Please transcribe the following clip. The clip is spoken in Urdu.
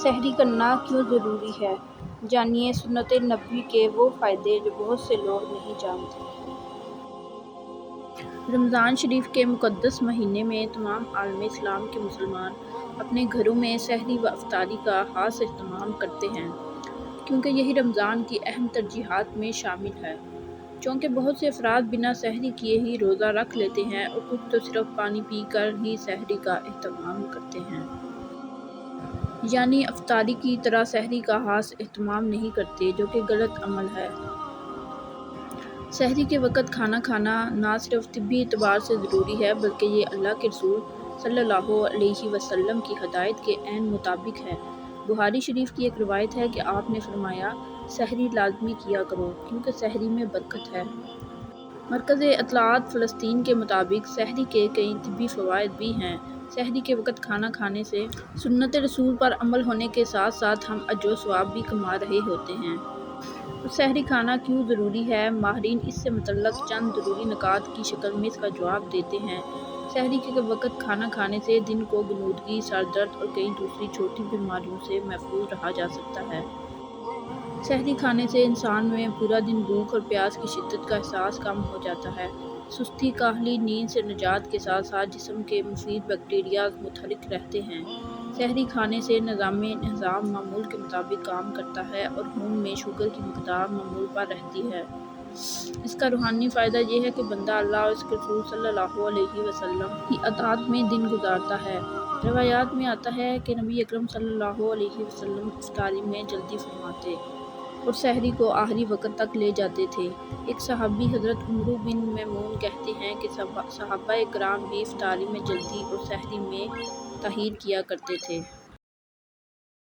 سحری کرنا کیوں ضروری ہے؟ جانیے سنت نبوی کے وہ فائدے جو بہت سے لوگ نہیں جانتے۔ رمضان شریف کے مقدس مہینے میں تمام عالم اسلام کے مسلمان اپنے گھروں میں سحری و افطاری کا خاص اہتمام کرتے ہیں، کیونکہ یہی رمضان کی اہم ترجیحات میں شامل ہے۔ چونکہ بہت سے افراد بنا سحری کیے ہی روزہ رکھ لیتے ہیں اور کچھ تو صرف پانی پی کر ہی سحری کا اہتمام کرتے ہیں، یعنی افطاری کی طرح سحری کا خاص اہتمام نہیں کرتے، جو کہ غلط عمل ہے۔ سحری کے وقت کھانا کھانا نہ صرف طبی اعتبار سے ضروری ہے بلکہ یہ اللہ کے رسول صلی اللہ علیہ وسلم کی ہدایت کے عین مطابق ہے۔ بخاری شریف کی ایک روایت ہے کہ آپ نے فرمایا، سحری لازمی کیا کرو کیونکہ سحری میں برکت ہے۔ مرکز اطلاعات فلسطین کے مطابق سحری کے کئی طبی فوائد بھی ہیں۔ سحری کے وقت کھانا کھانے سے سنت رسول پر عمل ہونے کے ساتھ ساتھ ہم اجر و ثواب بھی کما رہے ہوتے ہیں۔ اور سحری کھانا کیوں ضروری ہے؟ ماہرین اس سے متعلق چند ضروری نکات کی شکل میں اس کا جواب دیتے ہیں۔ سحری کے وقت کھانا کھانے سے دن کو غنودگی، سر درد اور کئی دوسری چھوٹی بیماریوں سے محفوظ رہا جا سکتا ہے۔ سحری کھانے سے انسان میں پورا دن بھوک اور پیاس کی شدت کا احساس کم ہو جاتا ہے۔ سستی، کاہلی، نیند سے نجات کے ساتھ ساتھ جسم کے مفید بیکٹیریاز متحرک رہتے ہیں۔ سحری کھانے سے نظام معمول کے مطابق کام کرتا ہے اور خون میں شوگر کی مقدار معمول پر رہتی ہے۔ اس کا روحانی فائدہ یہ ہے کہ بندہ اللہ اور اس کے رسول صلی اللہ علیہ وسلم کی اطاعت میں دن گزارتا ہے۔ روایات میں آتا ہے کہ نبی اکرم صلی اللہ علیہ وسلم افطاری میں جلدی فرماتے اور سحری کو آخری وقت تک لے جاتے تھے۔ ایک صحابی حضرت عمرو بن میمون کہتے ہیں کہ صحابہ کرام بھی افطاری میں جلدی اور سحری میں تاخیر کیا کرتے تھے۔